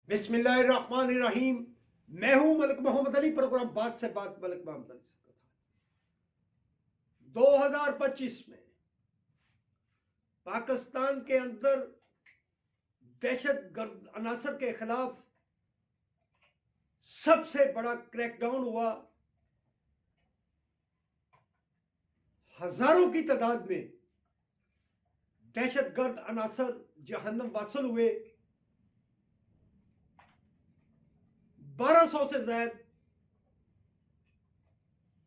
बिस्मिल्लाहिर्रहमानिर्रहीम। मैं हूं मलिक मोहम्मद अली। प्रोग्राम बात से बात मलिक मोहम्मद अली से। 2025 में पाकिस्तान के अंदर दहशतगर्द अनासर के खिलाफ सबसे बड़ा क्रैकडाउन हुआ। हजारों की तादाद में दहशतगर्द अनासर जहन्नम वासिल हुए। 1200 से ज्यादा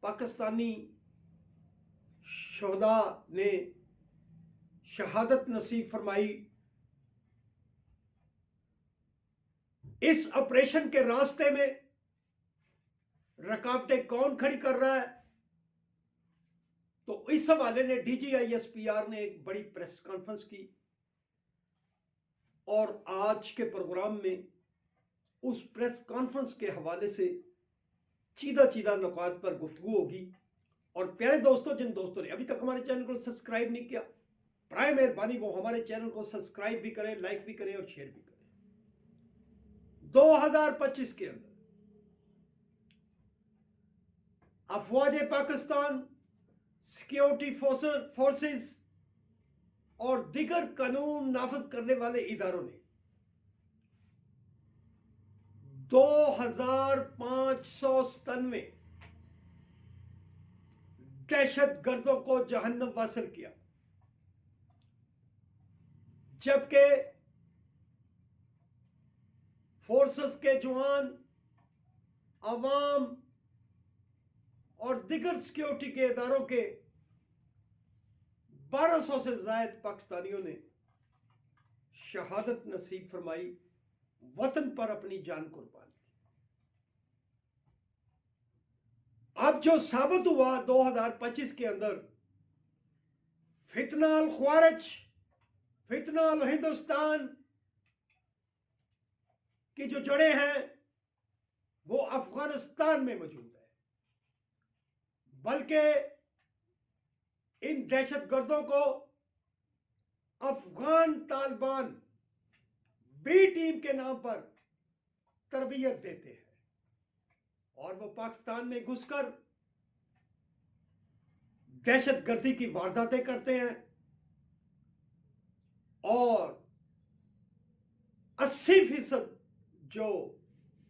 पाकिस्तानी शोहदा ने शहादत नसीब फरमाई। इस ऑपरेशन के रास्ते में रुकावटें कौन खड़ी कर रहा है, तो इस हवाले ने DGISPR ने एक बड़ी प्रेस कॉन्फ्रेंस की और आज के प्रोग्राम में उस प्रेस कॉन्फ्रेंस के हवाले से चीदा नुकात पर गुफ्तगू होगी। और प्यारे दोस्तों, जिन दोस्तों ने अभी तक हमारे चैनल को सब्सक्राइब नहीं किया, प्राय मेहरबानी वो हमारे चैनल को सब्सक्राइब भी करें, लाइक भी करें और शेयर भी करें। 2025 के अंदर अफवाज पाकिस्तान, सिक्योरिटी फोर्सेस और दीगर कानून नाफिज करने वाले इदारों ने 2597 दहशतगर्दों को जहन्नम वासिल किया, जबकि फोर्सेस के जवान, अवाम और दीगर सिक्योरिटी के इदारों के 1200 से ज्यादा पाकिस्तानियों ने शहादत नसीब फरमाई, वतन पर अपनी जान कुर्बान की। अब जो साबित हुआ 2025 के अंदर, फितना अल ख्वारिज, फितना अल हिंदुस्तान की जो जड़ें हैं वो अफगानिस्तान में मौजूद है। बल्कि इन दहशतगर्दों को अफगान तालिबान बी टीम के नाम पर तरबियत देते हैं और वो पाकिस्तान में घुसकर दहशतगर्दी की वारदातें करते हैं और 80% जो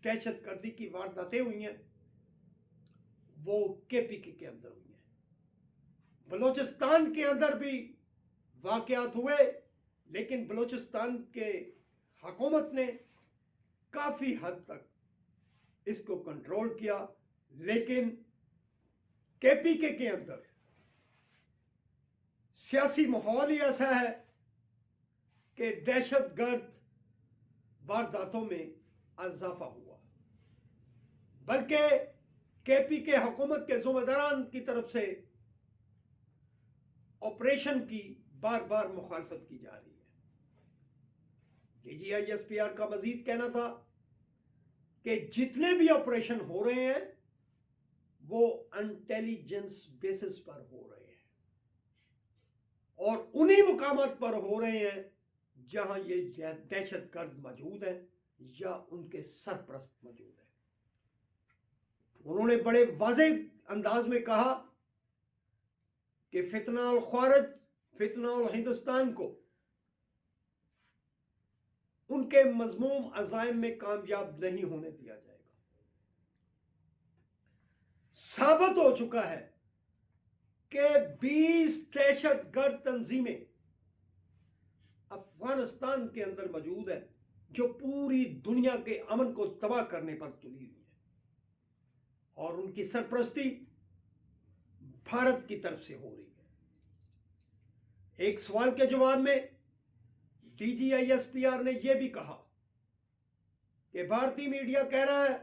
दहशतगर्दी की वारदातें हुई हैं वो KPK के अंदर हुई हैं। बलोचिस्तान के अंदर भी वाकयात हुए, लेकिन बलोचिस्तान के हुकूमत ने काफी हद तक इसको कंट्रोल किया। लेकिन KPK के अंदर सियासी माहौल ही ऐसा है कि दहशतगर्द वारदातों में इजाफा हुआ। बल्कि KPK हुकूमत के जिम्मेदारान की तरफ से ऑपरेशन की बार बार मुखालफत की जा रही है। DGISPR का मजीद कहना था कि जितने भी ऑपरेशन हो रहे हैं वो इंटेलिजेंस बेसिस पर हो रहे हैं और उन्हीं मुकामात पर हो रहे हैं जहां ये दहशतगर्द मौजूद हैं या उनके सरपरस्त मौजूद हैं। उन्होंने बड़े वाज़ेह अंदाज में कहा कि फितना अल ख्वारिज, फितना अल हिंदुस्तान को उनके मजमूम अज़ाइम में कामयाब नहीं होने दिया जाएगा। साबित हो चुका है कि 20 दहशतगर्द तंजीमें अफगानिस्तान के अंदर मौजूद है जो पूरी दुनिया के अमन को तबाह करने पर तुली हुई है और उनकी सरपरस्ती भारत की तरफ से हो रही है। एक सवाल के जवाब में DGISPR ने यह भी कहा कि भारतीय मीडिया कह रहा है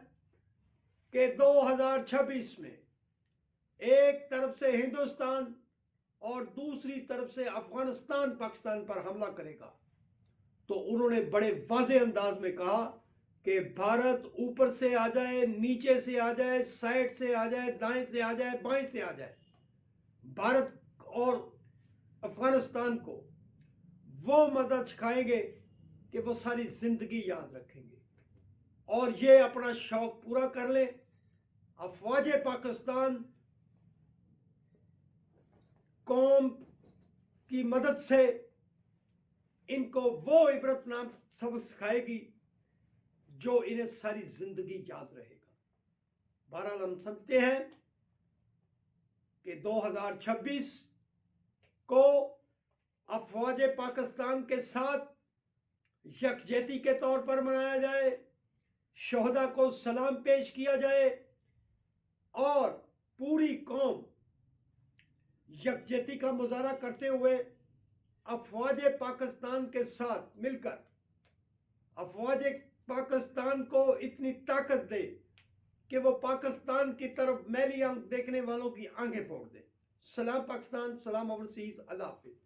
कि 2026 में एक तरफ से हिंदुस्तान और दूसरी तरफ से अफगानिस्तान पाकिस्तान पर हमला करेगा। तो उन्होंने बड़े वाज़ेह अंदाज में कहा कि भारत ऊपर से आ जाए, नीचे से आ जाए, साइड से आ जाए, दाएं से आ जाए, बाएं से आ जाए, भारत और अफगानिस्तान को वो मदद सिखाएंगे कि वो सारी जिंदगी याद रखेंगे। اور یہ اپنا شوق پورا کر لیں. افواج پاکستان قوم کی مدد سے ان کو وہ عبرتناک سبق سکھائے گی جو انہیں ساری زندگی یاد رہے گا. بہرحال ہم سمجھتے ہیں کہ 2026 کو افواج پاکستان کے ساتھ یکجہتی کے طور پر منایا جائے, شہداء کو سلام پیش کیا جائے اور پوری قوم یکجہتی کا مظاہرہ کرتے ہوئے افواج پاکستان کے ساتھ مل کر افواج پاکستان کو اتنی طاقت دے کہ وہ پاکستان کی طرف میلی آنکھ دیکھنے والوں کی آنکھیں پھوڑ دے. سلام پاکستان, سلام اوورسیز, اللہ حافظ.